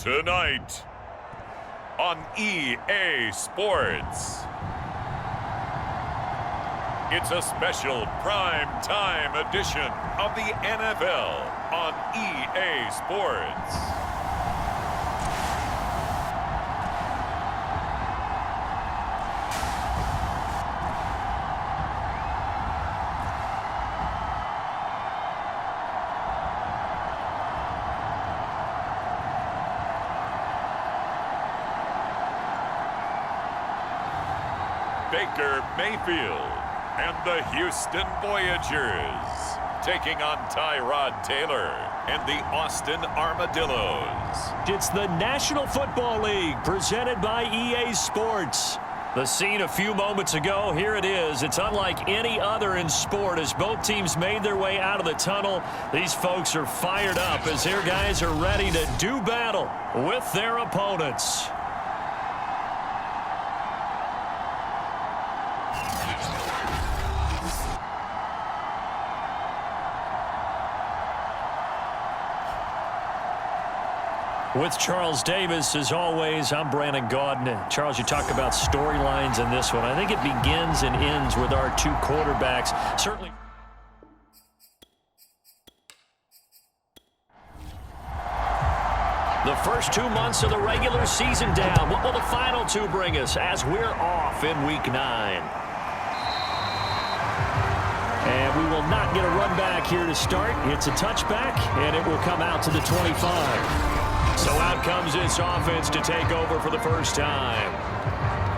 Tonight on EA Sports, it's a special prime time edition of the NFL on EA Sports. Baker Mayfield and the Houston Voyagers taking on Tyrod Taylor and the Austin Armadillos. It's the National Football League presented by EA Sports. The scene a few moments ago, here it is. It's unlike any other in sport as both teams made their way out of the tunnel. These folks are fired up as their guys are ready to do battle with their opponents. With Charles Davis, as always, I'm Brandon Gaudin. Charles, you talk about storylines in this one. I think it begins and ends with our two quarterbacks. Certainly. The first 2 months of the regular season down. What will the final two bring us as we're off in Week 9? And we will not get a run back here to start. It's a touchback, and it will come out to the 25. So out comes this offense to take over for the first time.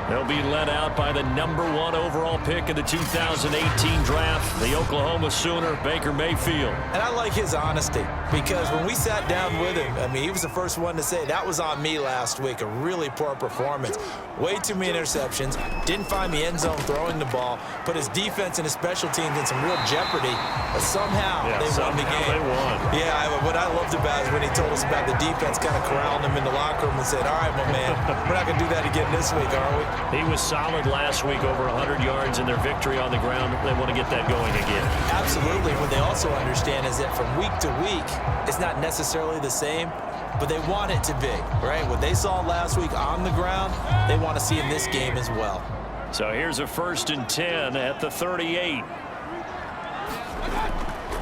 They'll be led out by the #1 overall pick of the 2018 draft, the Oklahoma Sooner, Baker Mayfield. And I like his honesty because when we sat down with him, I mean, he was the first one to say, that was on me last week, a really poor performance. Way too many interceptions, didn't find the end zone throwing the ball, put his defense and his special teams in some real jeopardy, but somehow they won the game. They won. Yeah, what I loved about it is when he told us about the defense kind of corralling him in the locker room and said, all right, my man, we're not going to do that again this week, are we? He was solid last week, over 100 yards in their victory on the ground. They want to get that going again. Absolutely. What they also understand is that from week to week, it's not necessarily the same, but they want it to be, right? What they saw last week on the ground, they want to see in this game as well. So here's a 1st and 10 at the 38.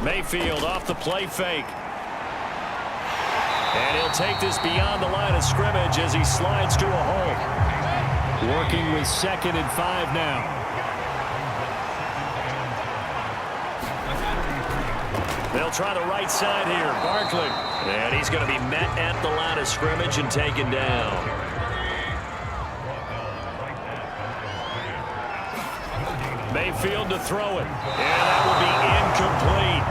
Mayfield off the play fake. And he'll take this beyond the line of scrimmage as he slides to a hole. Working with 2nd and 5 now. They'll try the right side here. Barkley. And he's going to be met at the line of scrimmage and taken down. Mayfield to throw it. And that will be incomplete.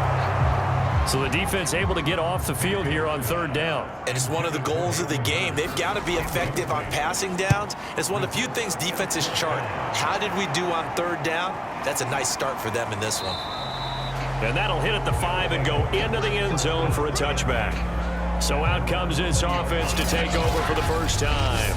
So the defense able to get off the field here on 3rd down. And it's one of the goals of the game. They've got to be effective on passing downs. It's one of the few things defenses chart. How did we do on 3rd down? That's a nice start for them in this one. And that'll hit at the 5 and go into the end zone for a touchback. So out comes this offense to take over for the first time.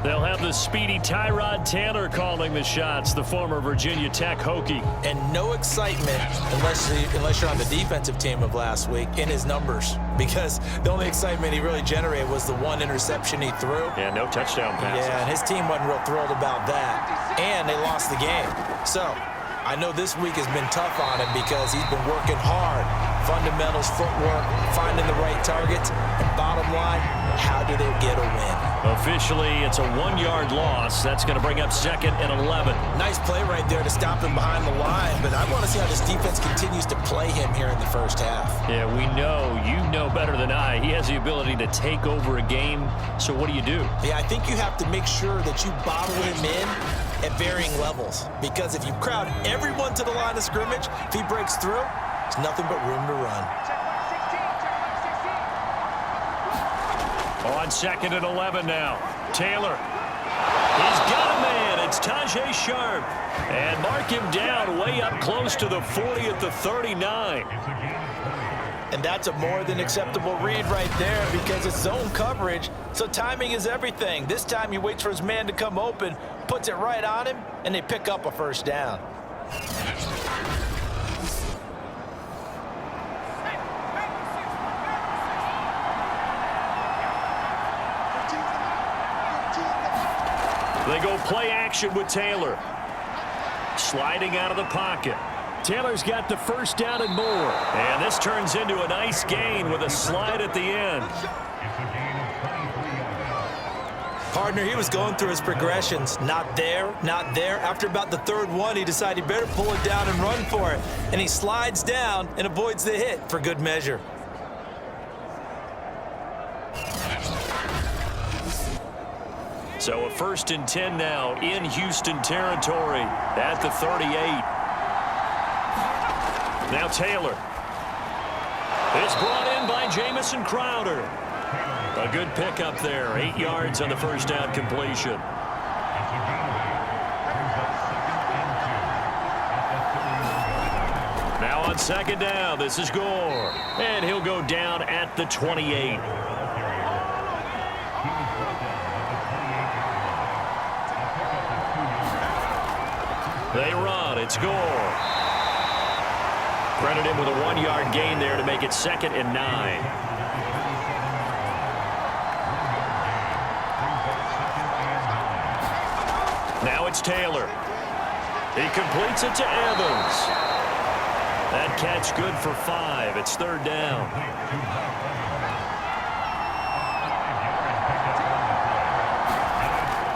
They'll have the speedy Tyrod Taylor calling the shots, the former Virginia Tech Hokie. And no excitement unless you're on the defensive team of last week in his numbers, because the only excitement he really generated was the 1 interception he threw. Yeah, no touchdown passes. Yeah, and his team wasn't real thrilled about that. And they lost the game. So I know this week has been tough on him because he's been working hard. Fundamentals, footwork, finding the right targets. And bottom line, how do they get a win? Officially, it's a 1-yard loss. That's going to bring up 2nd and 11. Nice play right there to stop him behind the line, but I want to see how this defense continues to play him here in the first half. Yeah, we know, you know better than I, he has the ability to take over a game. So what do you do? Yeah, I think you have to make sure that you bottle him in at varying levels, because if you crowd everyone to the line of scrimmage, if he breaks through, there's nothing but room to run. On 2nd and 11 now. Taylor. He's got a man. It's Tajay Sharp. And mark him down way up close to the 40 at the 39. And that's a more than acceptable read right there because it's zone coverage, so timing is everything. This time he waits for his man to come open, puts it right on him, and they pick up a first down. Play action with Taylor. Sliding out of the pocket. Taylor's got the first down and more. And this turns into a nice gain with a slide at the end. Partner, he was going through his progressions. Not there, not there. After about the third one, he decided he better pull it down and run for it. And he slides down and avoids the hit for good measure. So a 1st and 10 now in Houston territory at the 38. Now Taylor is brought in by Jamison Crowder. A good pickup there. 8 yards on the first down completion. Now on 2nd down, this is Gore. And he'll go down at the 28. They run. It's Gore. Credit him with a 1-yard gain there to make it 2nd and 9. Now it's Taylor. He completes it to Evans. That catch good for 5. It's 3rd down.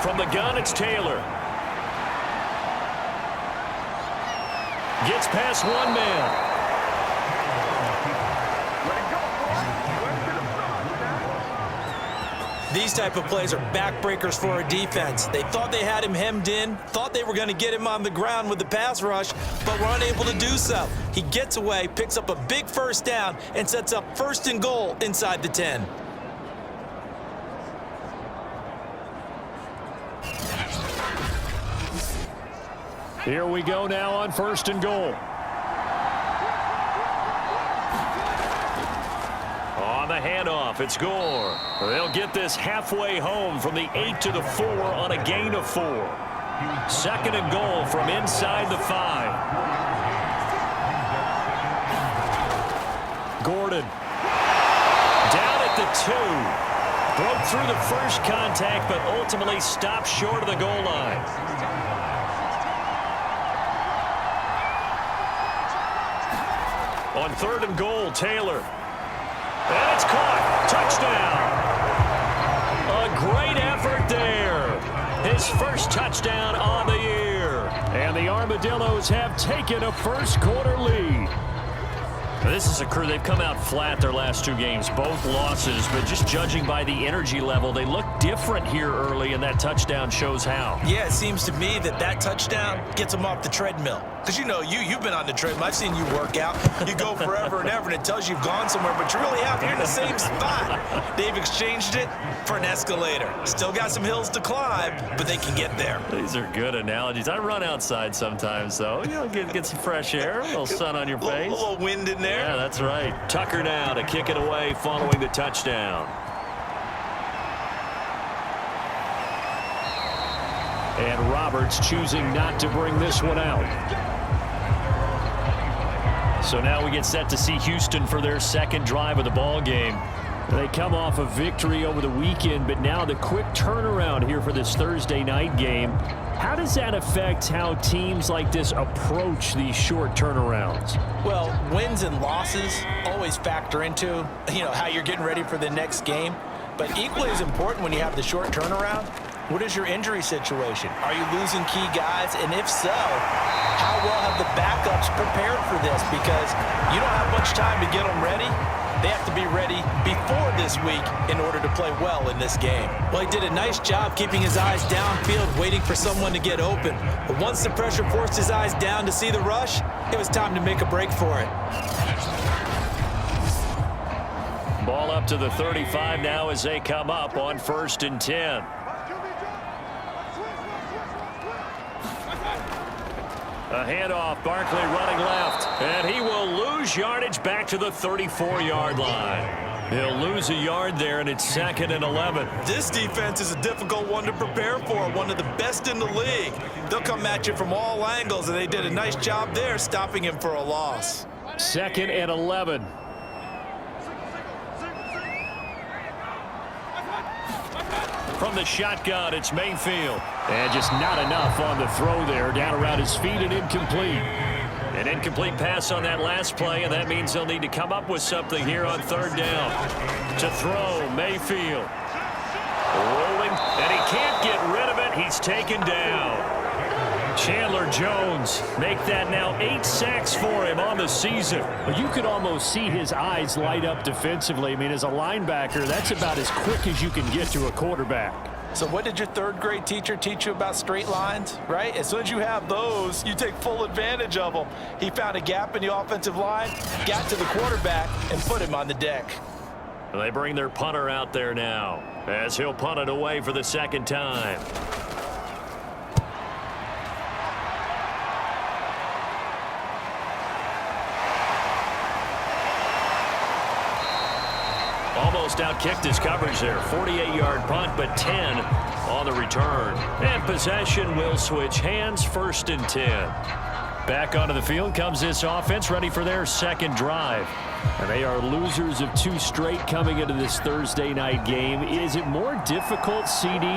From the gun, it's Taylor. Gets past one man. These type of plays are backbreakers for a defense. They thought they had him hemmed in, thought they were going to get him on the ground with the pass rush, but were unable to do so. He gets away, picks up a big 1st down, and sets up 1st and goal inside the 10. Here we go now on 1st and goal. On the handoff, it's Gore. They'll get this halfway home from the 8 to the 4 on a gain of 4. 2nd and goal from inside the 5. Gordon. Down at the 2. Broke through the first contact, but ultimately stopped short of the goal line. On 3rd and goal, Taylor. And it's caught. Touchdown. A great effort there. His first touchdown on the year. And the Armadillos have taken a first-quarter lead. This is a crew. They've come out flat their last 2 games, both losses, but just judging by the energy level, they look different here early, and that touchdown shows how. Yeah, it seems to me that touchdown gets them off the treadmill. Because, you know, you've been on the treadmill. I've seen you work out. You go forever and ever, and it tells you you've gone somewhere, but you really have. You're in the same spot. They've exchanged it for an escalator. Still got some hills to climb, but they can get there. These are good analogies. I run outside sometimes, though. You know, get some fresh air, a little sun on your face. A little wind in there. Yeah, that's right. Tucker now to kick it away following the touchdown. And Roberts choosing not to bring this one out. So now we get set to see Houston for their 2nd drive of the ball game. They come off a victory over the weekend, but now the quick turnaround here for this Thursday night game. How does that affect how teams like this approach these short turnarounds? Well, wins and losses always factor into, how you're getting ready for the next game. But equally as important when you have the short turnaround, what is your injury situation? Are you losing key guys? And if so, how well have the backups prepared for this? Because you don't have much time to get them ready. They have to be ready before this week in order to play well in this game. Well, he did a nice job keeping his eyes downfield, waiting for someone to get open. But once the pressure forced his eyes down to see the rush, it was time to make a break for it. Ball up to the 35 now as they come up on 1st and 10. A handoff, Barkley running left, and he will lose yardage back to the 34-yard line. He'll lose a yard there, and it's 2nd and 11. This defense is a difficult one to prepare for, one of the best in the league. They'll come at you from all angles, and they did a nice job there stopping him for a loss. 2nd and 11. from the shotgun. It's Mayfield. And just not enough on the throw there. Down around his feet and incomplete. An incomplete pass on that last play, and that means they'll need to come up with something here on third down. To throw, Mayfield. Rolling, and he can't get rid of it. He's taken down. Chandler Jones make that now 8 sacks for him on the season. Well, you could almost see his eyes light up defensively. I mean, as a linebacker, that's about as quick as you can get to a quarterback. So what did your third grade teacher teach you about straight lines, right? As soon as you have those, you take full advantage of them. He found a gap in the offensive line, got to the quarterback, and put him on the deck. They bring their punter out there now as he'll punt it away for the second time. Almost outkicked his coverage there. 48-yard punt, but 10 on the return. And possession will switch hands, 1st and 10. Back onto the field comes this offense, ready for their second drive. And they are losers of 2 straight coming into this Thursday night game. Is it more difficult, CD,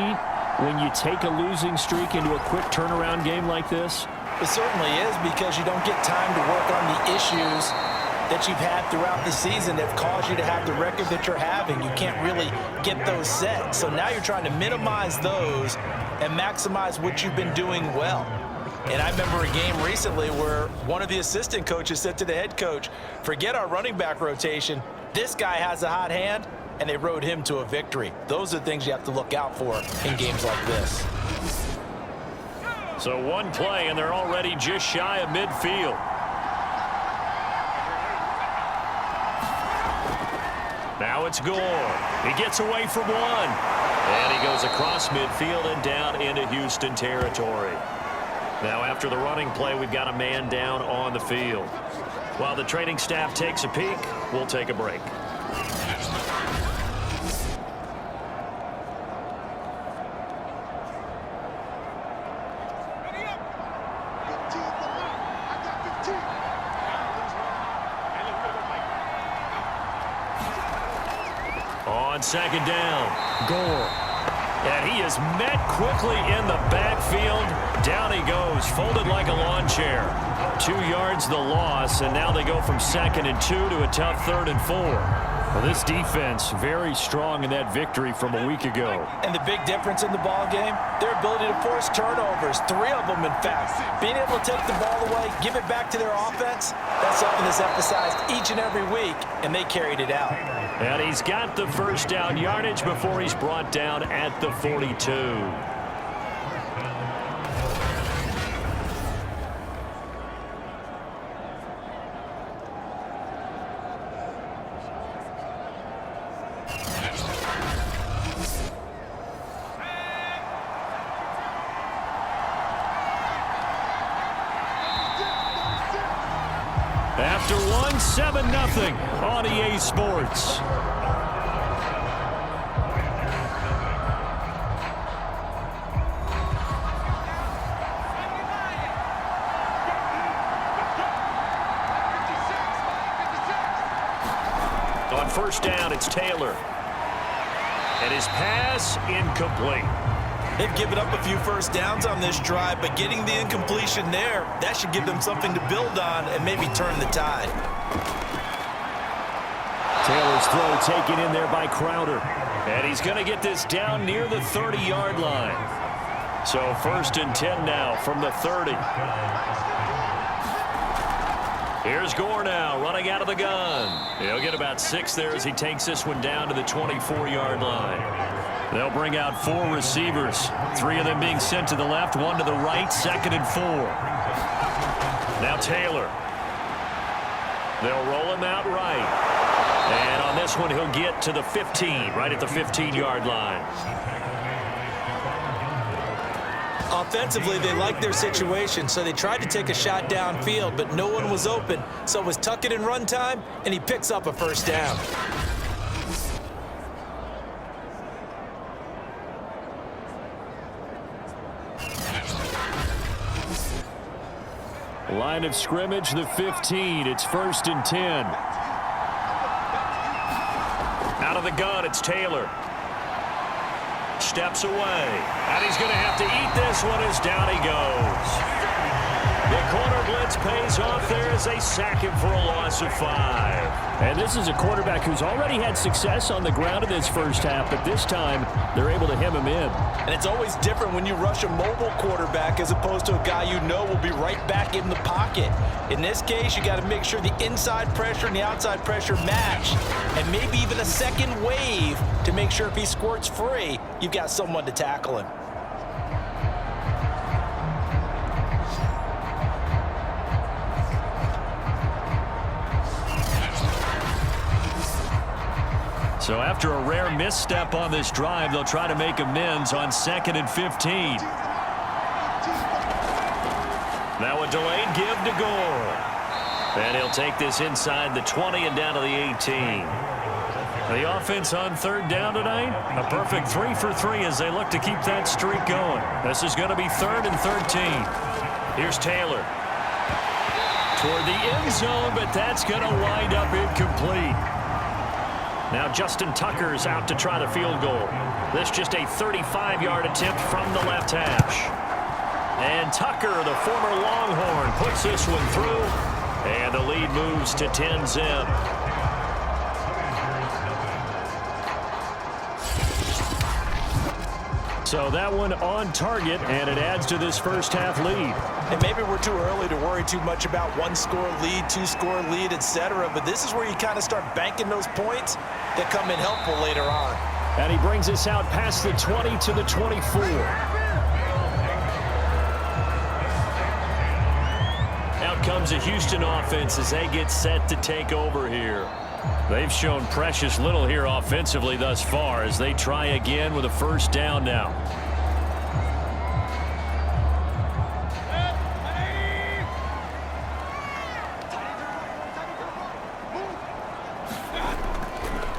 when you take a losing streak into a quick turnaround game like this? It certainly is, because you don't get time to work on the issues that you've had throughout the season that caused you to have the record that you're having. You can't really get those set. So now you're trying to minimize those and maximize what you've been doing well. And I remember a game recently where one of the assistant coaches said to the head coach, forget our running back rotation. This guy has a hot hand, and they rode him to a victory. Those are things you have to look out for in games like this. So one play, and they're already just shy of midfield. Now it's Gore. He gets away from one. And he goes across midfield and down into Houston territory. Now after the running play, we've got a man down on the field. While the training staff takes a peek, we'll take a break. On second down, Gore. And he is met quickly in the backfield. Down he goes, folded like a lawn chair. 2 yards the loss, and now they go from 2nd and 2 to a tough 3rd and 4. Well, this defense very strong in that victory from a week ago. And the big difference in the ball game, their ability to force turnovers, 3 of them in fact. Being able to take the ball away, give it back to their offense, that's something that's emphasized each and every week, and they carried it out. And he's got the first down yardage before he's brought down at the 42. After one, 7-0 on EA Sports. On first down, it's Taylor. And his pass incomplete. They've given up a few first downs on this drive, but getting the incompletion there, that should give them something to build on and maybe turn the tide. Taylor's throw taken in there by Crowder. And he's going to get this down near the 30-yard line. So 1st and 10 now from the 30. Here's Gore now running out of the gun. He'll get about 6 there as he takes this one down to the 24-yard line. They'll bring out 4 receivers, 3 of them being sent to the left, 1 to the right, 2nd and 4. Now Taylor. They'll roll him out right. And on this one, he'll get to the 15, right at the 15-yard line. Offensively, they liked their situation, so they tried to take a shot downfield, but no one was open. So it was tuck it in run time, and he picks up a first down. Line of scrimmage, the 15. It's 1st and 10. Out of the gun, it's Taylor. steps away. And he's going to have to eat this one as down he goes. The corner blitz pays off there as they sack him for a loss of 5. And this is a quarterback who's already had success on the ground in this first half, but this time they're able to hem him in. And it's always different when you rush a mobile quarterback as opposed to a guy you know will be right back in the pocket. In this case, you got to make sure the inside pressure and the outside pressure match, and maybe even a second wave to make sure if he squirts free, you've got someone to tackle him. So after a rare misstep on this drive, they'll try to make amends on 2nd and 15. Now a delayed give to Gore. And he'll take this inside the 20 and down to the 18. The offense on 3rd down tonight, a perfect 3 for 3 as they look to keep that streak going. This is going to be 3rd and 13. Here's Taylor. Toward the end zone, but that's going to wind up incomplete. Now Justin Tucker's out to try the field goal. This just a 35-yard attempt from the left hash. And Tucker, the former Longhorn, puts this one through. And the lead moves to 10-zip. So that one on target, and it adds to this first half lead. And maybe we're too early to worry too much about 1-score lead, 2-score lead, etc. But this is where you kind of start banking those points that come in helpful later on. And he brings us out past the 20 to the 24. Out comes the Houston offense as they get set to take over here. They've shown precious little here offensively thus far as they try again with a first down now.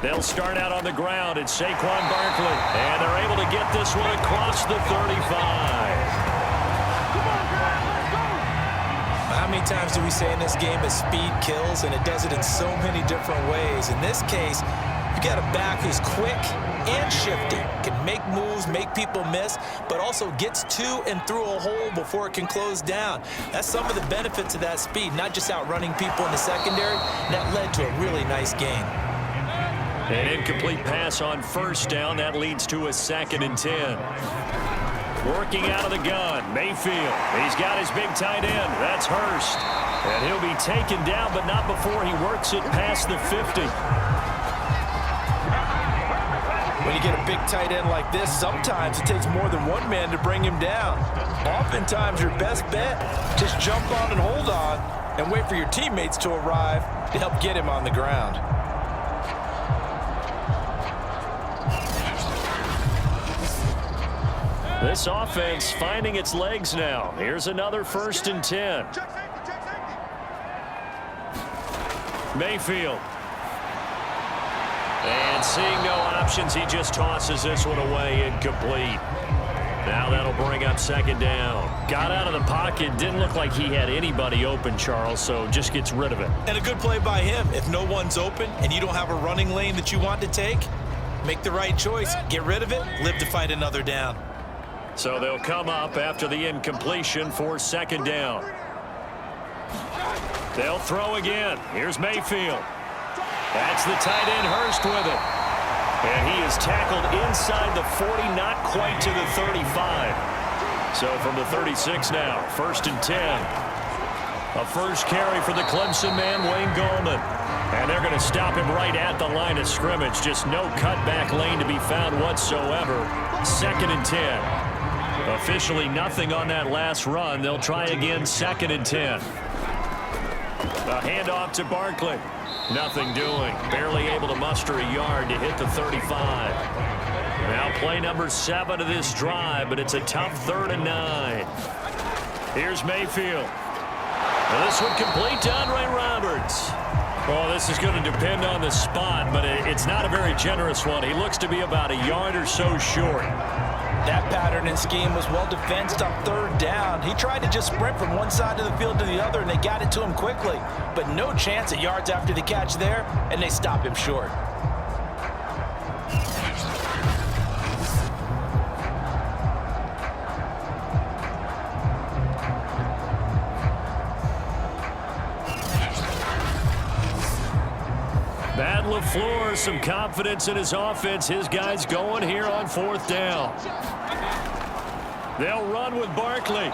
They'll start out on the ground. It's Saquon Barkley. And they're able to get this one across the 35. How many times do we say in this game that speed kills, and it does it in so many different ways? In this case, you got a back who's quick and shifty, can make moves, make people miss, but also gets to and through a hole before it can close down. That's some of the benefits of that speed, not just outrunning people in the secondary. That led to a really nice game. An incomplete pass on first down. That leads to a 2nd and 10. Working out of the gun, Mayfield. He's got his big tight end. That's Hurst. And he'll be taken down, but not before he works it past the 50. When you get a big tight end like this, sometimes it takes more than one man to bring him down. Oftentimes, your best bet, just jump on and hold on and wait for your teammates to arrive to help get him on the ground. This offense finding its legs now. Here's another 1st and 10. Mayfield. And seeing no options, he just tosses this one away incomplete. Now that'll bring up 2nd down. Got out of the pocket. Didn't look like he had anybody open, Charles, so just gets rid of it. And a good play by him. If no one's open and you don't have a running lane that you want to take, make the right choice. Get rid of it. Live to fight another down. So they'll come up after the incompletion for 2nd down. They'll throw again. Here's Mayfield. That's the tight end Hurst with it. And he is tackled inside the 40, not quite to the 35. So from the 36 now, 1st and 10. A first carry for the Clemson man, Wayne Gallman. And they're going to stop him right at the line of scrimmage. Just no cutback lane to be found whatsoever. 2nd and 10. Officially nothing on that last run. They'll try again, 2nd and 10. A handoff to Barkley. Nothing doing. Barely able to muster a yard to hit the 35. Now play number 7 of this drive, but it's a tough 3rd and 9. Here's Mayfield. Now this one complete to Andre Roberts. Well, this is going to depend on the spot, but it's not a very generous one. He looks to be about a yard or so short. That pattern and scheme was well defensed on 3rd down. He tried to just sprint from one side of the field to the other, and they got it to him quickly. But no chance at yards after the catch there, and they stop him short. Pat LaFleur, some confidence in his offense. His guys going here on 4th down. They'll run with Barkley.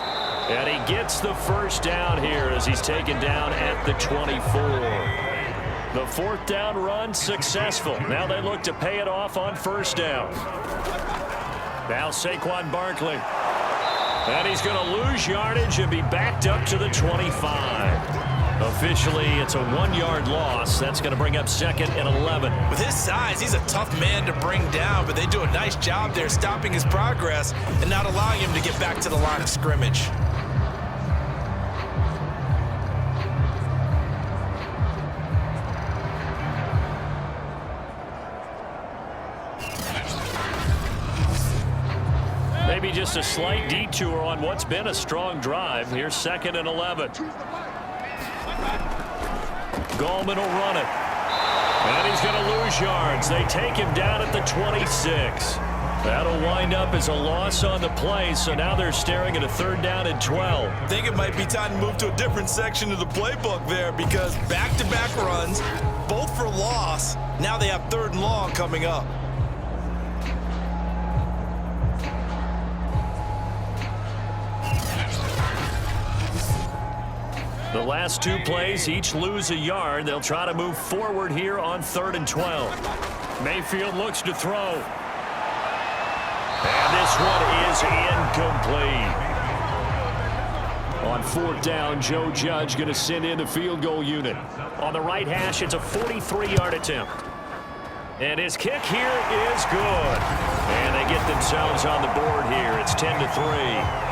And he gets the first down here as he's taken down at the 24. The 4th down run successful. Now they look to pay it off on 1st down. Now Saquon Barkley. And he's going to lose yardage and be backed up to the 25. Officially, it's a 1-yard loss. That's going to bring up 2nd and 11. With his size, he's a tough man to bring down, but they do a nice job there stopping his progress and not allowing him to get back to the line of scrimmage. Maybe just a slight detour on what's been a strong drive. Here's 2nd and 11. Gallman will run it. And he's going to lose yards. They take him down at the 26. That'll wind up as a loss on the play, so now they're staring at a 3rd down and 12. I think it might be time to move to a different section of the playbook there because back-to-back runs, both for loss. Now they have 3rd and long coming up. The last 2 plays each lose a yard. They'll try to move forward here on 3rd and 12. Mayfield looks to throw. And this one is incomplete. On 4th down, Joe Judge going to send in the field goal unit. On the right hash, it's a 43-yard attempt. And his kick here is good. And they get themselves on the board here. It's 10-3.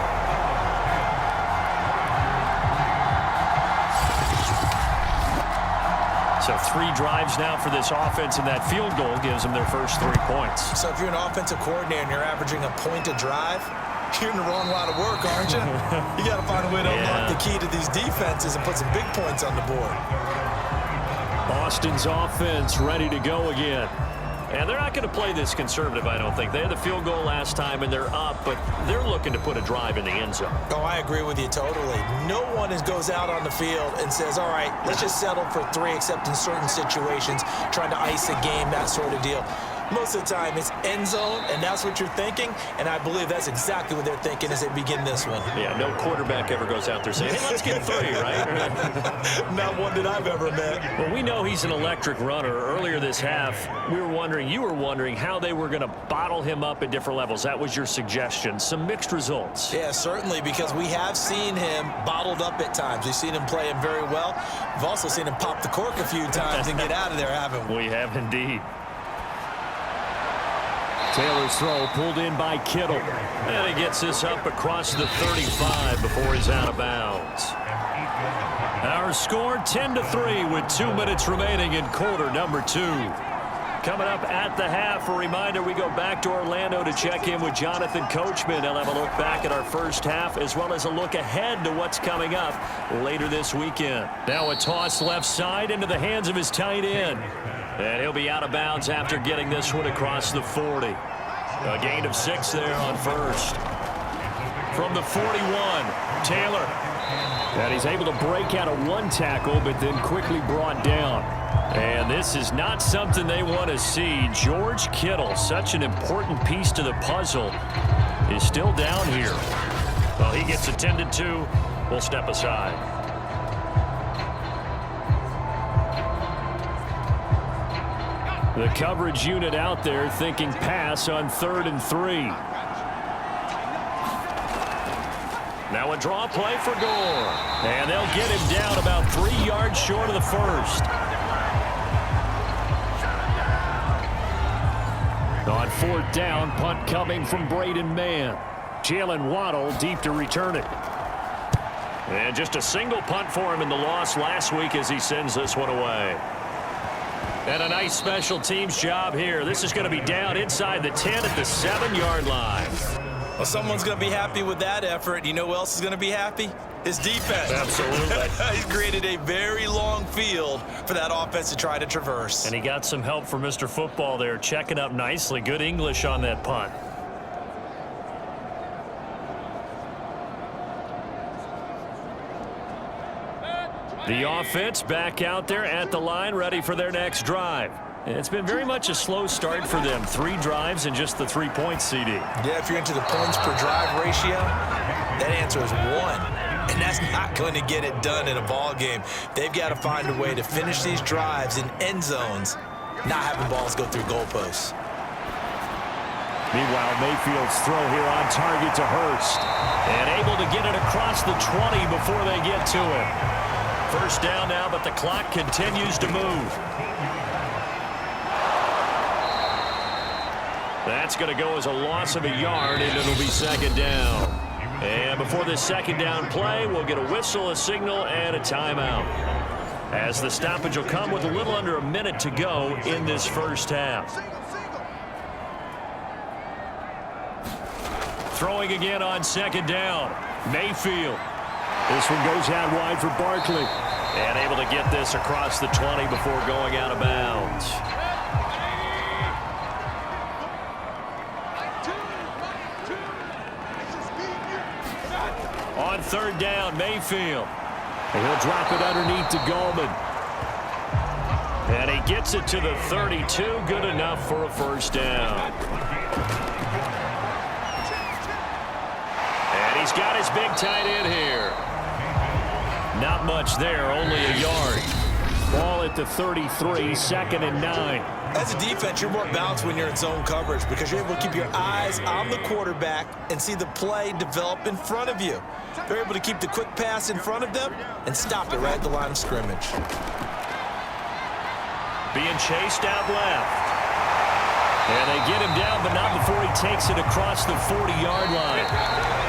So 3 drives now for this offense, and that field goal gives them their first 3 points. So if you're an offensive coordinator and you're averaging a point a drive, you're in the wrong line of work, aren't you? You got to find a way to unlock the key to these defenses and put some big points on the board. Boston's offense ready to go again. And they're not going to play this conservative, I don't think. They had the field goal last time, and they're up, but they're looking to put a drive in the end zone. Oh, I agree with you totally. No one goes out on the field and says, all right, let's just settle for 3, except in certain situations, trying to ice a game, that sort of deal. Most of the time, it's end zone, and that's what you're thinking, and I believe that's exactly what they're thinking as they begin this one. Yeah, no quarterback ever goes out there saying, hey, let's get 3, right? Not one that I've ever met. Well, we know he's an electric runner. Earlier this half, you were wondering how they were going to bottle him up at different levels. That was your suggestion. Some mixed results. Yeah, certainly, because we have seen him bottled up at times. We've seen him playing very well. We've also seen him pop the cork a few times and get out of there, haven't we? We have indeed. Taylor's throw pulled in by Kittle. And he gets this up across the 35 before he's out of bounds. Our score 10-3 with 2 minutes remaining in quarter number 2. Coming up at the half, a reminder we go back to Orlando to check in with Jonathan Coachman. He'll have a look back at our first half as well as a look ahead to what's coming up later this weekend. Now a toss left side into the hands of his tight end. And he'll be out of bounds after getting this one across the 40. A gain of 6 there on first. From the 41, Taylor. And he's able to break out of 1 tackle, but then quickly brought down. And this is not something they want to see. George Kittle, such an important piece to the puzzle, is still down here. Well, he gets attended to. We'll step aside. The coverage unit out there thinking pass on 3rd and 3. Now a draw play for Gore. And they'll get him down about 3 yards short of the first. On 4th down, punt coming from Braden Mann. Jalen Waddle deep to return it. And just a single punt for him in the loss last week as he sends this one away. And a nice special teams job here. This is going to be down inside the 10 at the 7-yard line. Well, someone's going to be happy with that effort. You know who else is going to be happy? His defense. Absolutely. He's created a very long field for that offense to try to traverse. And he got some help from Mr. Football there, checking up nicely. Good English on that punt. The offense back out there at the line, ready for their next drive. It's been very much a slow start for them. 3 drives and just the 3 points, CD. Yeah, if you're into the points per drive ratio, that answer is 1. And that's not going to get it done in a ball game. They've got to find a way to finish these drives in end zones, not having balls go through goalposts. Meanwhile, Mayfield's throw here on target to Hurst. And able to get it across the 20 before they get to him. First down now, but the clock continues to move. That's going to go as a loss of a yard, and it'll be second down. And before this second down play, we'll get a whistle, a signal, and a timeout. As the stoppage will come with a little under a minute to go in this first half. Throwing again on second down. Mayfield. This one goes out wide for Barkley. And able to get this across the 20 before going out of bounds. On third down, Mayfield. And he'll drop it underneath to Gallman. And he gets it to the 32. Good enough for a first down. And he's got his big tight end here. Not much there, only a yard. Ball at the 33, 2nd and 9. As a defense, you're more balanced when you're in zone coverage because you're able to keep your eyes on the quarterback and see the play develop in front of you. They're able to keep the quick pass in front of them and stop it right at the line of scrimmage. Being chased out left. And they get him down, but not before he takes it across the 40-yard line.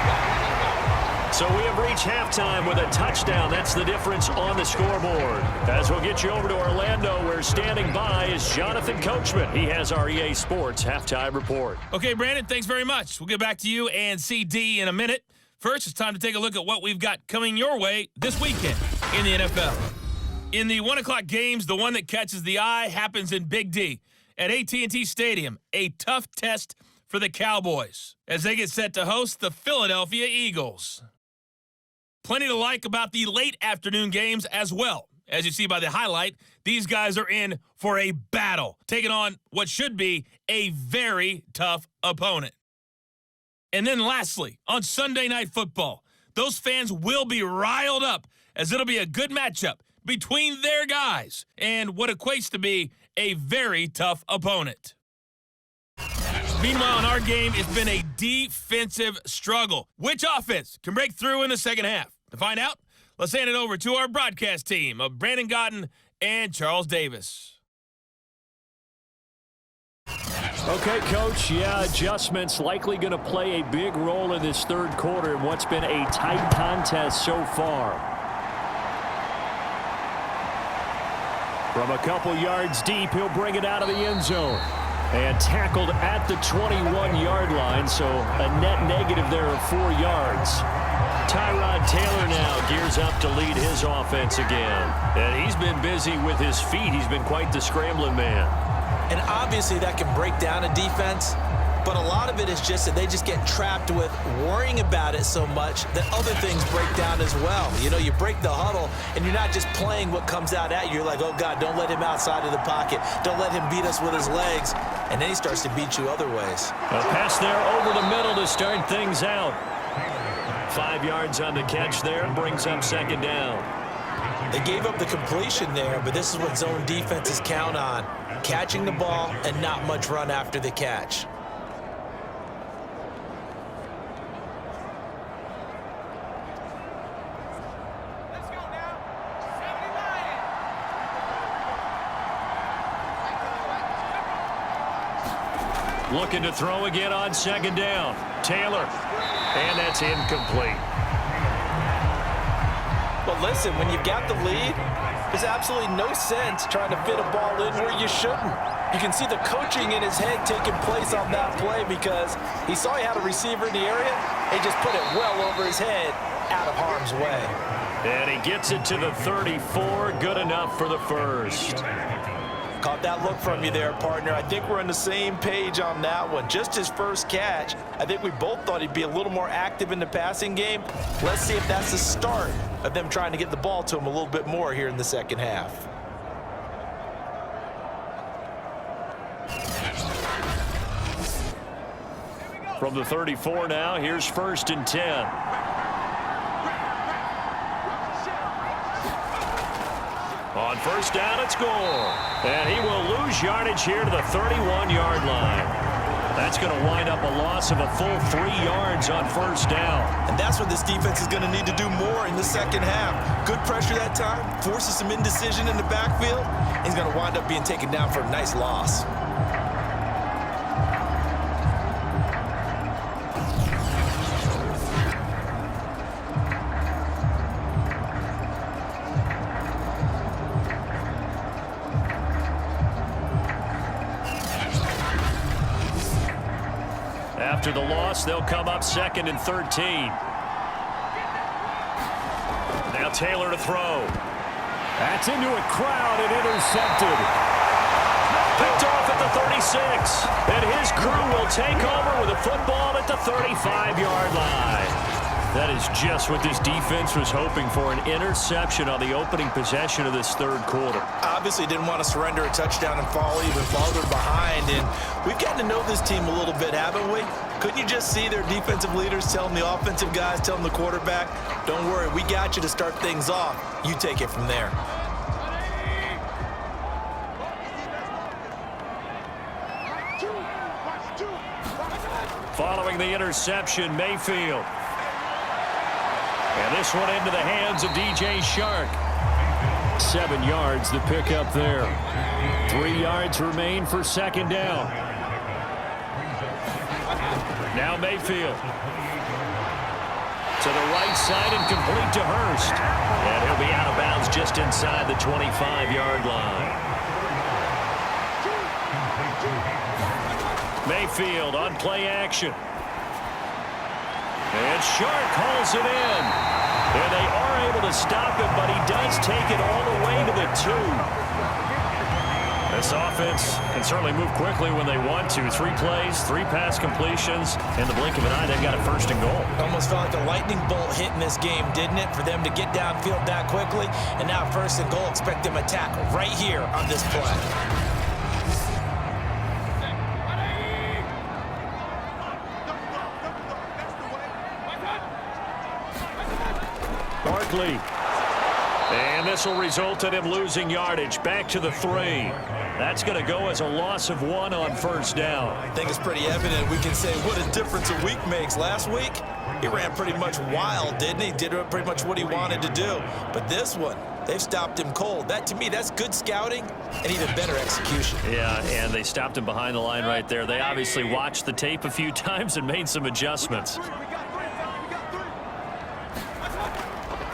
So we have reached halftime with a touchdown. That's the difference on the scoreboard. As we'll get you over to Orlando, where standing by is Jonathan Coachman. He has our EA Sports halftime report. Okay, Brandon, thanks very much. We'll get back to you and CD in a minute. First, it's time to take a look at what we've got coming your way this weekend in the NFL. In the 1 o'clock games, the one that catches the eye happens in Big D at AT&T Stadium, a tough test for the Cowboys as they get set to host the Philadelphia Eagles. Plenty to like about the late afternoon games as well. As you see by the highlight, these guys are in for a battle, taking on what should be a very tough opponent. And then lastly, on Sunday Night Football, those fans will be riled up as it'll be a good matchup between their guys and what equates to be a very tough opponent. Meanwhile, in our game, it's been a defensive struggle. Which offense can break through in the second half? To find out, let's hand it over to our broadcast team of Brandon Godden and Charles Davis. Okay, Coach, adjustments likely going to play a big role in this third quarter in what's been a tight contest so far. From a couple yards deep, he'll bring it out of the end zone. And tackled at the 21-yard line, so a net negative there of 4 yards. Tyrod Taylor now gears up to lead his offense again. And he's been busy with his feet. He's been quite the scrambling man. And obviously that can break down a defense, but a lot of it is just that they just get trapped with worrying about it so much that other things break down as well. You know, you break the huddle, and you're not just playing what comes out at you. You're like, oh, God, don't let him outside of the pocket. Don't let him beat us with his legs. And then he starts to beat you other ways. A pass there over the middle to start things out. 5 yards on the catch there and brings up second down. They gave up the completion there, but this is what zone defenses count on. Catching the ball and not much run after the catch. Looking to throw again on second down. Taylor. And that's incomplete. But listen, when you've got the lead, there's absolutely no sense trying to fit a ball in where you shouldn't. You can see the coaching in his head taking place on that play because he saw he had a receiver in the area and just put it well over his head out of harm's way. And he gets it to the 34. Good enough for the first. Caught that look from you there, partner. I think we're on the same page on that one. Just his first catch, I think we both thought he'd be a little more active in the passing game. Let's see if that's the start of them trying to get the ball to him a little bit more here in the second half. From the 34 now, here's 1st and 10. On 1st down, it's Gore. And he will lose yardage here to the 31-yard line. That's going to wind up a loss of a full 3 yards on 1st down. And that's what this defense is going to need to do more in the second half. Good pressure that time, forces some indecision in the backfield. He's going to wind up being taken down for a nice loss. After the loss, they'll come up 2nd and 13. Now Taylor to throw. That's into a crowd and intercepted. Picked off at the 36. And his crew will take over with a football at the 35-yard line. That is just what this defense was hoping for, an interception on the opening possession of this 3rd quarter. Obviously didn't want to surrender a touchdown and fall even farther behind. And we've gotten to know this team a little bit, haven't we? Couldn't you just see their defensive leaders telling the offensive guys, telling the quarterback, don't worry, we got you to start things off. You take it from there. Following the interception, Mayfield. And this one into the hands of DJ Shark. 7 yards the pickup there. 3 yards remain for 2nd down. Now Mayfield. To the right side and complete to Hurst. And he'll be out of bounds just inside the 25-yard line. Mayfield on play action. And Shark hauls it in. And they are able to stop him, but he does take it all the way to the 2. This offense can certainly move quickly when they want to. 3 plays, 3 pass completions. In the blink of an eye, they've got a 1st and goal. Almost felt like a lightning bolt hit in this game, didn't it? For them to get downfield that quickly. And now 1st and goal, expect them to tackle right here on this play. Barkley. And this will result in him losing yardage back to the 3. That's going to go as a loss of 1 on 1st down. I think it's pretty evident. We can say what a difference a week makes. Last week, he ran pretty much wild, didn't he? Did pretty much what he wanted to do. But this one, they've stopped him cold. That, to me, that's good scouting and even better execution. Yeah, and they stopped him behind the line right there. They obviously watched the tape a few times and made some adjustments.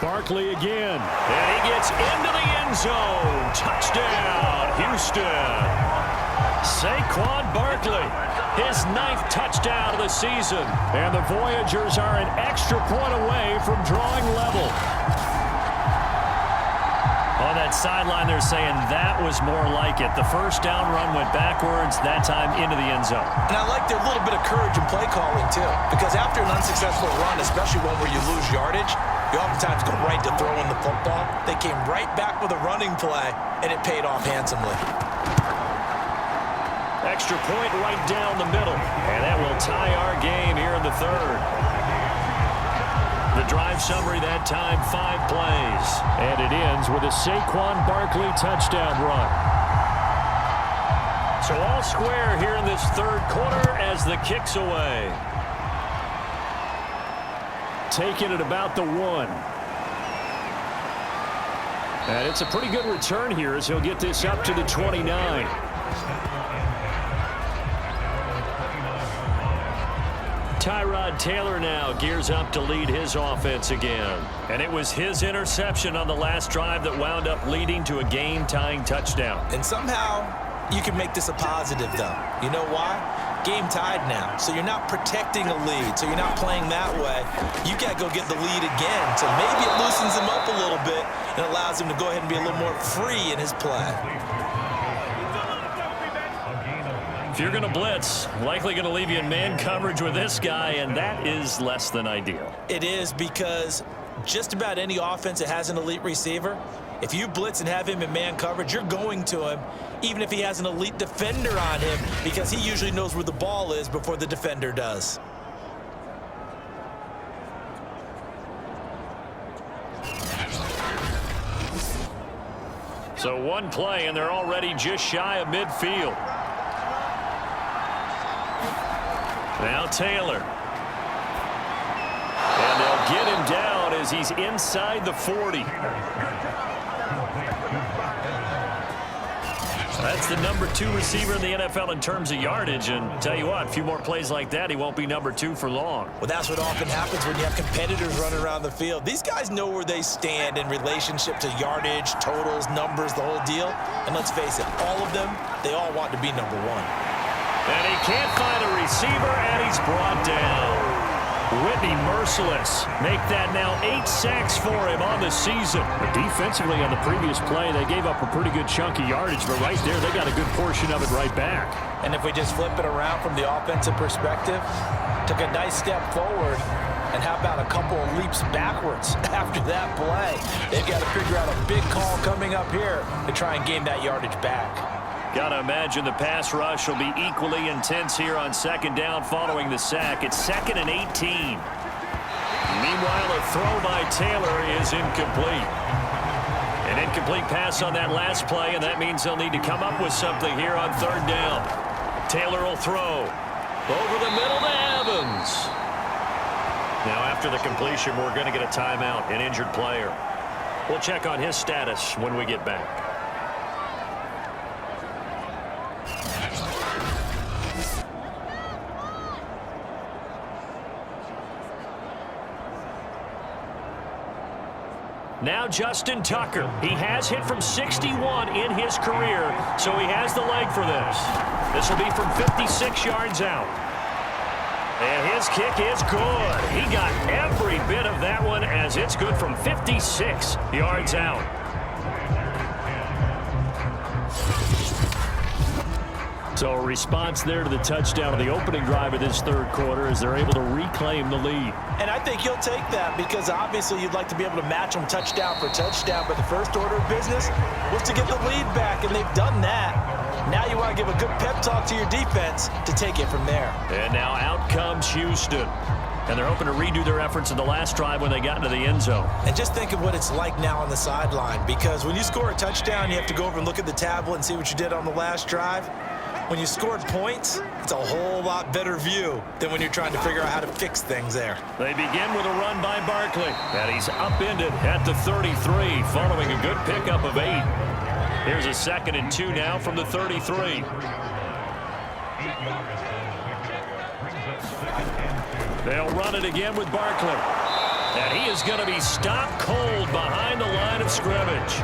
Barkley again. And he gets into the end zone. Touchdown, Houston. Saquon Barkley, his 9th touchdown of the season. And the Voyagers are an extra point away from drawing level. On that sideline, they're saying that was more like it. The 1st down run went backwards, that time into the end zone. And I like their little bit of courage in play calling, too. Because after an unsuccessful run, especially one where you lose yardage, you oftentimes go right to throwing the football. They came right back with a running play, and it paid off handsomely. Extra point right down the middle. And that will tie our game here in the 3rd. The drive summary that time, 5 plays. And it ends with a Saquon Barkley touchdown run. So all square here in this 3rd quarter as the kick's away. Taking it about the 1. And it's a pretty good return here as he'll get this up to the 29. Tyrod Taylor now gears up to lead his offense again. And it was his interception on the last drive that wound up leading to a game-tying touchdown. And somehow you can make this a positive, though. You know why? Game tied now, so you're not protecting a lead, so you're not playing that way. You got to go get the lead again, so maybe it loosens him up a little bit and allows him to go ahead and be a little more free in his play. If you're going to blitz, likely going to leave you in man coverage with this guy, and that is less than ideal. It is, because just about any offense that has an elite receiver, if you blitz and have him in man coverage, you're going to him, even if he has an elite defender on him, because he usually knows where the ball is before the defender does. So one play, and they're already just shy of midfield. Now Taylor. And they'll get him down as he's inside the 40. That's the number 2 receiver in the NFL in terms of yardage. And tell you what, a few more plays like that, he won't be number 2 for long. Well, that's what often happens when you have competitors running around the field. These guys know where they stand in relationship to yardage, totals, numbers, the whole deal. And let's face it, all of them, they all want to be number 1. And he can't find a receiver, and he's brought down. Whitney merciless. Make that now 8 sacks for him on the season. But defensively on the previous play, they gave up a pretty good chunk of yardage, but right there, they got a good portion of it right back. And if we just flip it around from the offensive perspective, took a nice step forward, and how about a couple of leaps backwards after that play? They've got to figure out a big call coming up here to try and gain that yardage back. Got to imagine the pass rush will be equally intense here on second down following the sack. It's 2nd and 18. Meanwhile, a throw by Taylor is incomplete. An incomplete pass on that last play, and that means they'll need to come up with something here on 3rd down. Taylor will throw. Over the middle to Evans. Now, after the completion, we're going to get a timeout, an injured player. We'll check on his status when we get back. Now Justin Tucker. He has hit from 61 in his career, so he has the leg for this. This will be from 56 yards out. And his kick is good. He got every bit of that one, as it's good from 56 yards out. So a response there to the touchdown of the opening drive of this 3rd quarter as they're able to reclaim the lead. And I think he'll take that, because obviously you'd like to be able to match them touchdown for touchdown, but the first order of business was to get the lead back, and they've done that. Now you want to give a good pep talk to your defense to take it from there. And now out comes Houston. And they're hoping to redo their efforts in the last drive when they got into the end zone. And just think of what it's like now on the sideline, because when you score a touchdown, you have to go over and look at the tablet and see what you did on the last drive. When you scored points, it's a whole lot better view than when you're trying to figure out how to fix things there. They begin with a run by Barkley. And he's upended at the 33 following a good pickup of 8. Here's a 2nd and 2 now from the 33. They'll run it again with Barkley. And he is going to be stopped cold behind the line of scrimmage.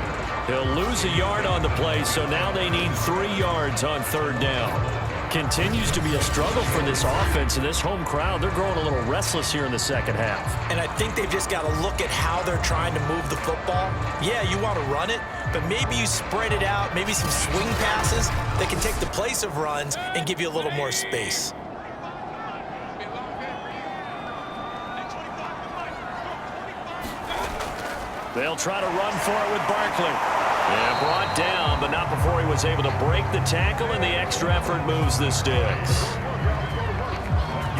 He'll lose a yard on the play, so now they need 3 yards on 3rd down. Continues to be a struggle for this offense, and this home crowd, they're growing a little restless here in the second half. And I think they've just got to look at how they're trying to move the football. Yeah, you want to run it, but maybe you spread it out, maybe some swing passes that can take the place of runs and give you a little more space. They'll try to run for it with Barkley. And brought down, but not before he was able to break the tackle, and the extra effort moves the sticks.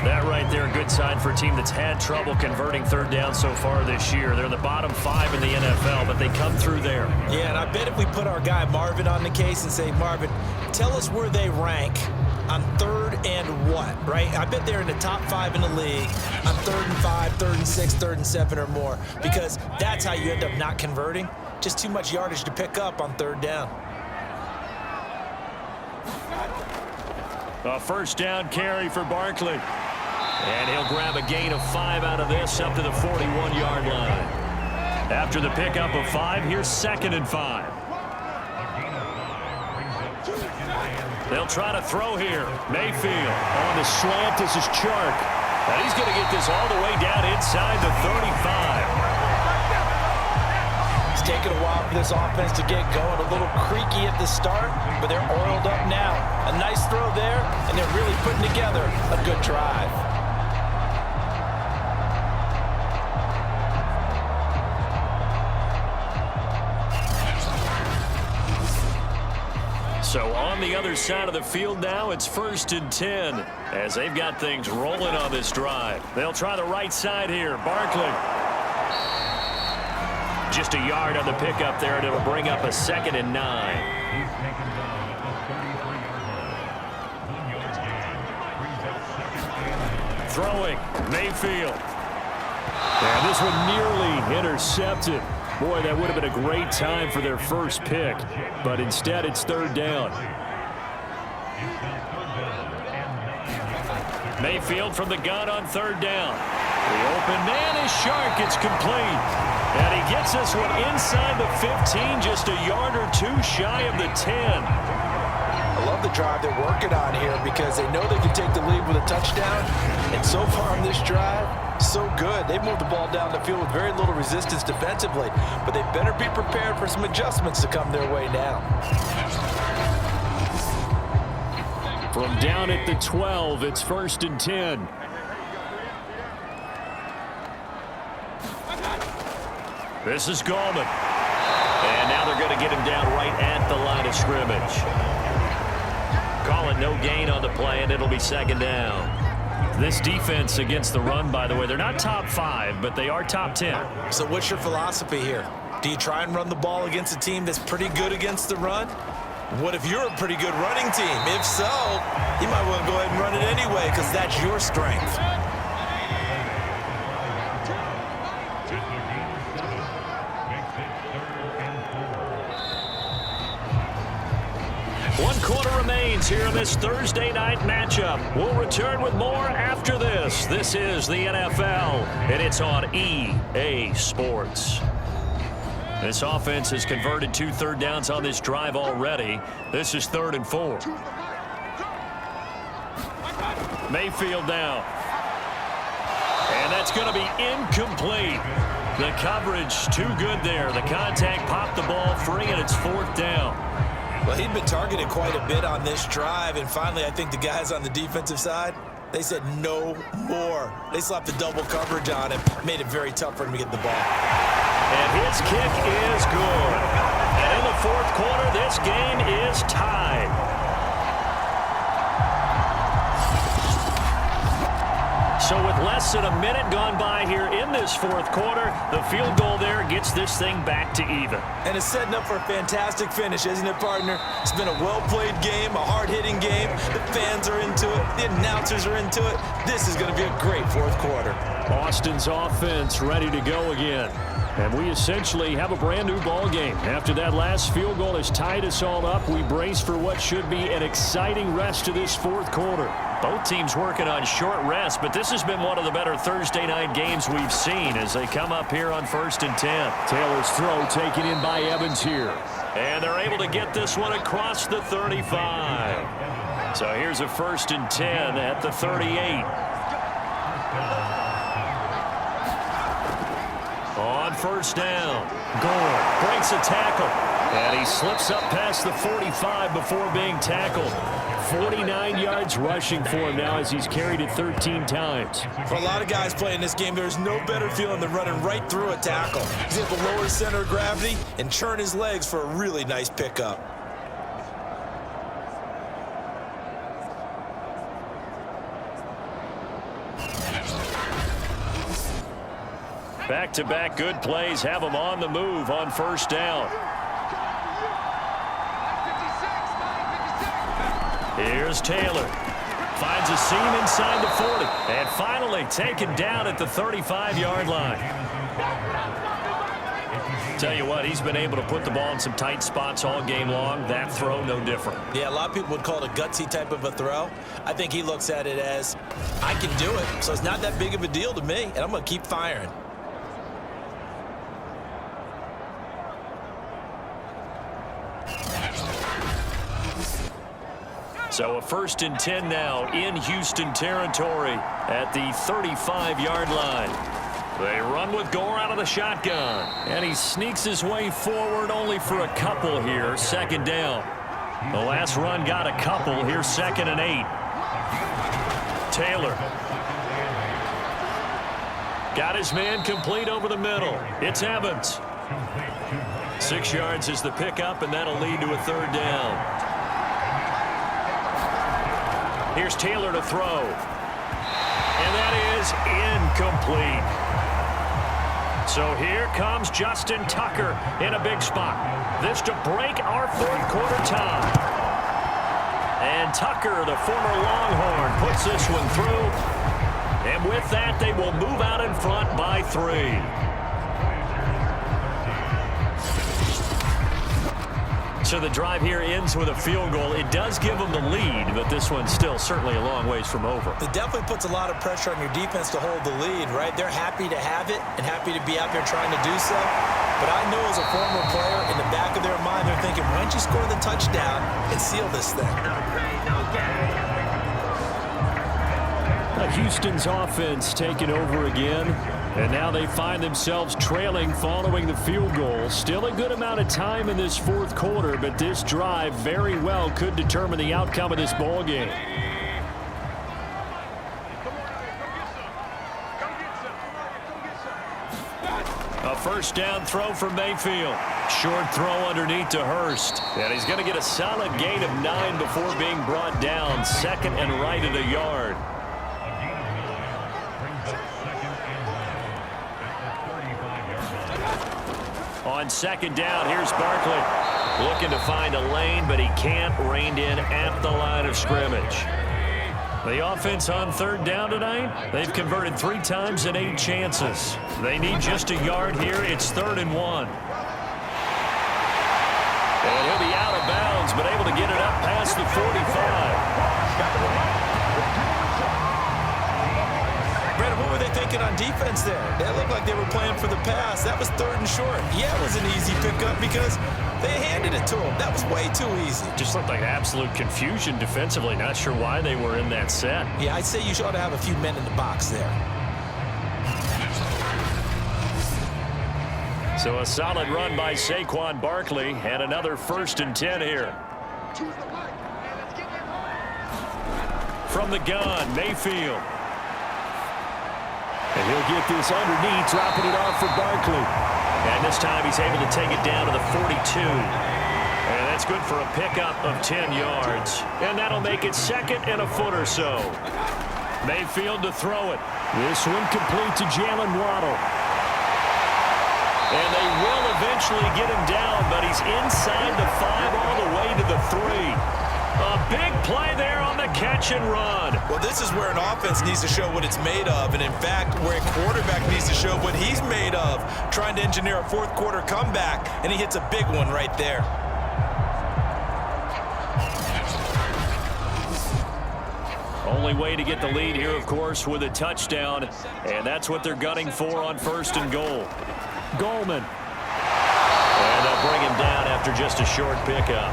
That right there, a good sign for a team that's had trouble converting 3rd down so far this year. They're in the bottom 5 in the NFL, but they come through there. Yeah, and I bet if we put our guy Marvin on the case and say, Marvin, tell us where they rank on 3rd and what, right? I bet they're in the top 5 in the league on 3rd and 5, 3rd and 6, 3rd and 7 or more, because that's how you end up not converting. Just too much yardage to pick up on 3rd down. A 1st down carry for Barkley. And he'll grab a gain of 5 out of this up to the 41-yard line. After the pickup of 5, here's 2nd and 5. They'll try to throw here. Mayfield On the slant, this is Chark. And he's going to get this all the way down inside the 35. It's taken a while for this offense to get going. A little creaky at the start, but they're oiled up now. A nice throw there, and they're really putting together a good drive. So on the other side of the field now, it's 1st and 10 as they've got things rolling on this drive. They'll try the right side here. Barkley. Just a yard on the pickup there, and it'll bring up a 2nd and 9. Throwing, Mayfield. And this one nearly intercepted. Boy, that would have been a great time for their first pick, but instead it's 3rd down. Mayfield from the gun on 3rd down. The open man is Shark. It's complete. And he gets this one inside the 15, just a yard or 2 shy of the 10. I love the drive they're working on here because they know they can take the lead with a touchdown. And so far on this drive, so good. They moved the ball down the field with very little resistance defensively, but they better be prepared for some adjustments to come their way now. From down at the 12, it's 1st and 10. This is Gallman. And now they're going to get him down right at the line of scrimmage. Call it no gain on the play, and it'll be 2nd down. This defense against the run, by the way, they're not top 5, but they are top 10. So what's your philosophy here? Do you try and run the ball against a team that's pretty good against the run? What if you're a pretty good running team? If so, you might want to go ahead and run it anyway because that's your strength. One quarter remains here in this Thursday night matchup. We'll return with more after this. This is the NFL, and it's on EA Sports. This offense has converted 2 third downs on this drive already. This is 3rd and 4. Mayfield down. And that's going to be incomplete. The coverage too good there. The contact popped the ball free, and it's 4th down. Well, he'd been targeted quite a bit on this drive, and finally I think the guys on the defensive side, they said no more. They slapped the double coverage on him, made it very tough for him to get the ball. And his kick is good. And in the 4th quarter, this game is tied. So with less than a minute gone by here in this 4th quarter, the field goal there gets this thing back to even. And it's setting up for a fantastic finish, isn't it, partner? It's been a well-played game, a hard-hitting game. The fans are into it. The announcers are into it. This is going to be a great 4th quarter. Austin's offense ready to go again. And we essentially have a brand-new ball game. After that last field goal has tied us all up, we brace for what should be an exciting rest of this 4th quarter. Both teams working on short rest, but this has been one of the better Thursday night games we've seen as they come up here on 1st and 10. Taylor's throw taken in by Evans here. And they're able to get this one across the 35. So here's a 1st and 10 at the 38. On 1st down, Gore breaks a tackle, and he slips up past the 45 before being tackled. 49 yards rushing for him now as he's carried it 13 times. For a lot of guys playing this game, there's no better feeling than running right through a tackle. He's able to lower his center of gravity and churn his legs for a really nice pickup. Back-to-back good plays have him on the move on 1st down. Here's Taylor. Finds a seam inside the 40. And finally taken down at the 35-yard line. Tell you what, he's been able to put the ball in some tight spots all game long. That throw, no different. Yeah, a lot of people would call it a gutsy type of a throw. I think he looks at it as, I can do it, so it's not that big of a deal to me, and I'm going to keep firing. So a 1st and 10 now in Houston territory at the 35-yard line. They run with Gore out of the shotgun. And he sneaks his way forward only for a couple here. Second down. The last run got a couple. Here's 2nd and 8. Taylor. Got his man complete over the middle. It's Evans. 6 yards is the pickup, and that'll lead to a 3rd down. Here's Taylor to throw. And that is incomplete. So here comes Justin Tucker in a big spot. This to break our 4th quarter tie. And Tucker, the former Longhorn, puts this one through. And with that, they will move out in front by 3. So the drive here ends with a field goal. It does give them the lead, but this one's still certainly a long ways from over. It definitely puts a lot of pressure on your defense to hold the lead, right? They're happy to have it and happy to be out there trying to do so. But I know as a former player, in the back of their mind, they're thinking, why don't you score the touchdown and seal this thing? Houston's offense taking over again. And now they find themselves trailing following the field goal. Still a good amount of time in this 4th quarter, but this drive very well could determine the outcome of this ball game. A 1st down throw from Mayfield. Short throw underneath to Hurst. And he's going to get a solid gain of 9 before being brought down. 2nd and right at a yard. On 2nd down, here's Barkley. Looking to find a lane, but he can't. Reined in at the line of scrimmage. The offense on 3rd down tonight, they've converted 3 times in 8 chances. They need just a yard here. It's 3rd and 1. And he'll be out of bounds, but able to get it up past the 45. Brandon, what were they thinking on defense there? That looked like they were playing for the pass. That was 3rd and short. Yeah, it was an easy pickup because they handed it to him. That was way too easy. Just looked like absolute confusion defensively. Not sure why they were in that set. Yeah, I'd say you ought to have a few men in the box there. So a solid run by Saquon Barkley and another 1st and 10 here. From the gun, Mayfield. And he'll get this underneath, dropping it off for Barkley. And this time he's able to take it down to the 42. And that's good for a pickup of 10 yards. And that'll make it 2nd and a foot or so. Mayfield to throw it. This one complete to Jalen Waddle. And they will eventually get him down, but he's inside the 5 all the way to the 3. A big play there on the catch and run. Well, this is where an offense needs to show what it's made of, and in fact, where a quarterback needs to show what he's made of, trying to engineer a 4th quarter comeback, and he hits a big one right there. Only way to get the lead here, of course, with a touchdown, and that's what they're gunning for on 1st and goal. Goldman. And they'll bring him down after just a short pickup.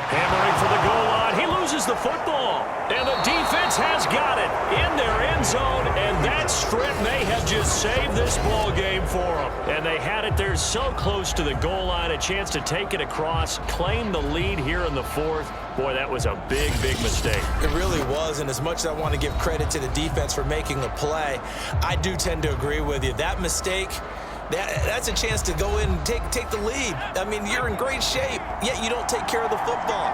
Hammering for the goal line. He loses the football. And the defense has got it in their end zone. And that strip may have just saved this ball game for them. And they had it there so close to the goal line. A chance to take it across, claim the lead here in the 4th. Boy, that was a big, big mistake. It really was, and as much as I want to give credit to the defense for making the play, I do tend to agree with you. That mistake, that's a chance to go in and take the lead. I mean, you're in great shape, yet you don't take care of the football.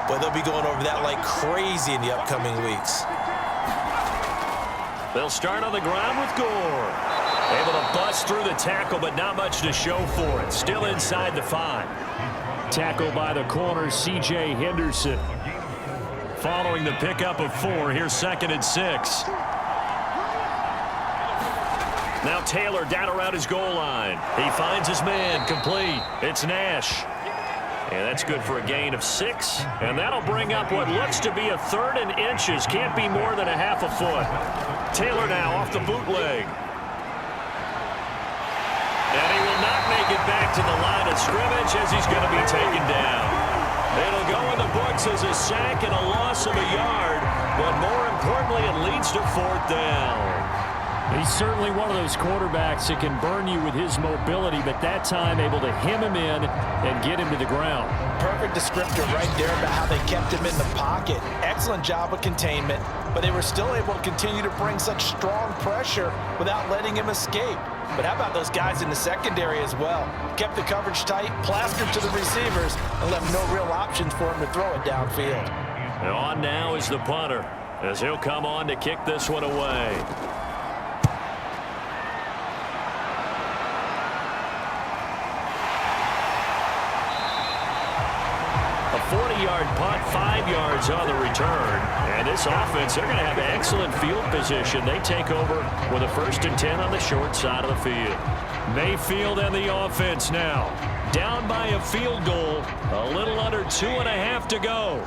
But they'll be going over that like crazy in the upcoming weeks. They'll start on the ground with Gore. Able to bust through the tackle, but not much to show for it. Still inside the 5. Tackle by the corner, C.J. Henderson. Following the pickup of 4, here's 2nd and 6. Now Taylor down around his goal line. He finds his man, complete. It's Nash. And that's good for a gain of 6. And that'll bring up what looks to be a 3rd and inches. Can't be more than a half a foot. Taylor now off the bootleg. And he will not make it back to the line of scrimmage as he's going to be taken down. It'll go in the books as a sack and a loss of a yard, but more importantly, it leads to 4th down. He's certainly one of those quarterbacks that can burn you with his mobility, but that time able to hem him in and get him to the ground. Perfect descriptor right there about how they kept him in the pocket. Excellent job of containment, but they were still able to continue to bring such strong pressure without letting him escape. But how about those guys in the secondary as well? Kept the coverage tight, plastered to the receivers, and left no real options for him to throw it downfield. And on now is the punter, as he'll come on to kick this one away. A 40-yard punt, 5 yards on the return. And this offense, they're going to have excellent field position. They take over with a 1st and 10 on the short side of the field. Mayfield and the offense now. Down by a field goal. A little under 2.5 to go.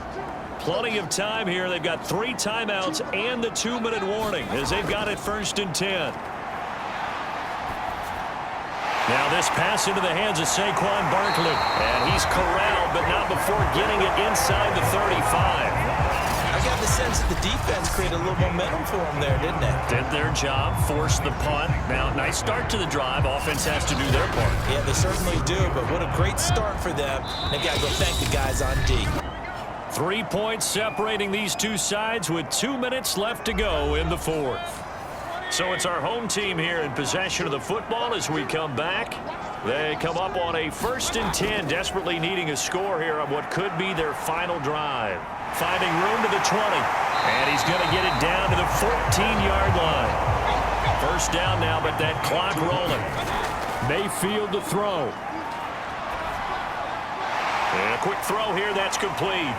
Plenty of time here. They've got 3 timeouts and the 2-minute warning as they've got it 1st and 10. Now this pass into the hands of Saquon Barkley. And he's corralled, but not before getting it inside the 35. I got the sense that the defense created a little momentum for them there, didn't they? Did their job, forced the punt. Now, nice start to the drive. Offense has to do their part. Yeah, they certainly do, but what a great start for them. They got to go thank the guys on D. 3 points separating these two sides with 2 minutes left to go in the 4th. So it's our home team here in possession of the football as we come back. They come up on a 1st and 10, desperately needing a score here on what could be their final drive. Finding room to the 20, and he's going to get it down to the 14-yard line. 1st down now, but that clock rolling. Mayfield to throw. And a quick throw here, that's complete.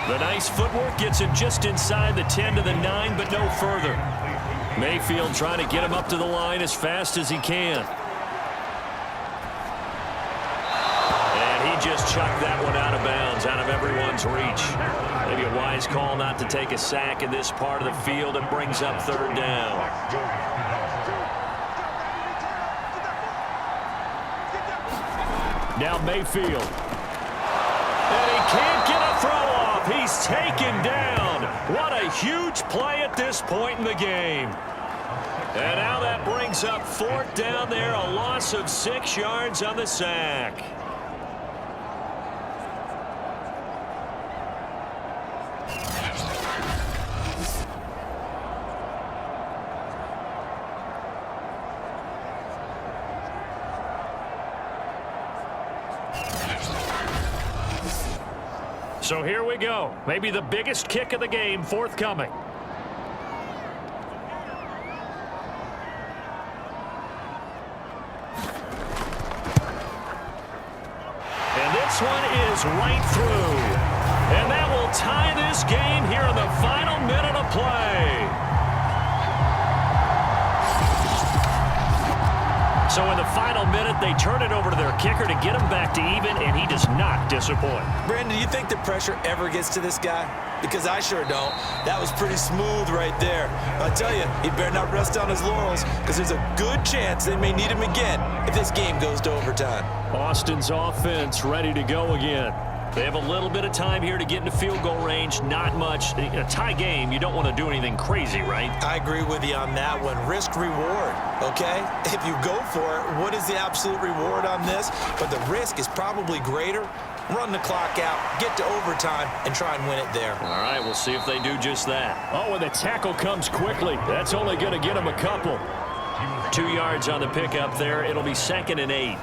The nice footwork gets him just inside the 10 to the 9, but no further. Mayfield trying to get him up to the line as fast as he can. And he just chucked that one out of bounds, out of everyone's reach. Maybe a wise call not to take a sack in this part of the field. It brings up 3rd down. Now Mayfield. And he can't get a throw off. He's taken down. What a huge play at this point in the game. And now that brings up 4th down there, a loss of 6 yards on the sack. So here we go. Maybe the biggest kick of the game forthcoming. And this one is right through. And that will tie this game here in the final minute of play. So in the final minute, they turn it over to their kicker to get him back to even, and he does not disappoint. Brandon, do you think the pressure ever gets to this guy? Because I sure don't. That was pretty smooth right there. I tell you, he better not rest on his laurels, because there's a good chance they may need him again if this game goes to overtime. Austin's offense ready to go again. They have a little bit of time here to get into field goal range. Not much. In a tie game, you don't want to do anything crazy, right? I agree with you on that one. Risk reward, okay? If you go for it, what is the absolute reward on this? But the risk is probably greater. Run the clock out, get to overtime, and try and win it there. All right, we'll see if they do just that. Oh, and the tackle comes quickly. That's only going to get him a couple. 2 yards on the pickup there. It'll be 2nd and 8.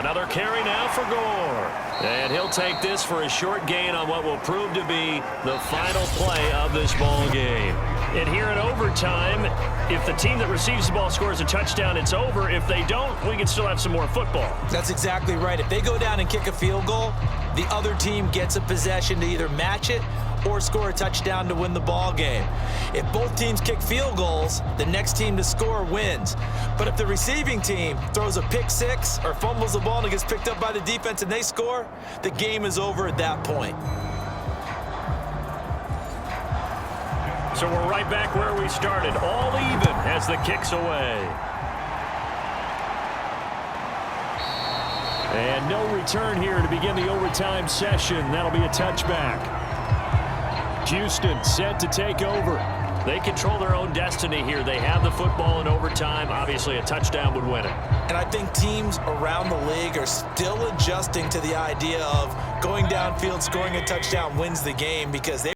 Another carry now for Gore. And he'll take this for a short gain on what will prove to be the final play of this ball game. And here in overtime, if the team that receives the ball scores a touchdown, it's over. If they don't, we can still have some more football. That's exactly right. If they go down and kick a field goal, the other team gets a possession to either match it or score a touchdown to win the ball game. If both teams kick field goals, the next team to score wins. But if the receiving team throws a pick six or fumbles the ball and it gets picked up by the defense and they score, the game is over at that point. So we're right back where we started, all even as the kick's away. And no return here to begin the overtime session. That'll be a touchback. Houston set to take over. They control their own destiny here. They have the football in overtime. Obviously, a touchdown would win it. And I think teams around the league are still adjusting to the idea of going downfield, scoring a touchdown wins the game, because they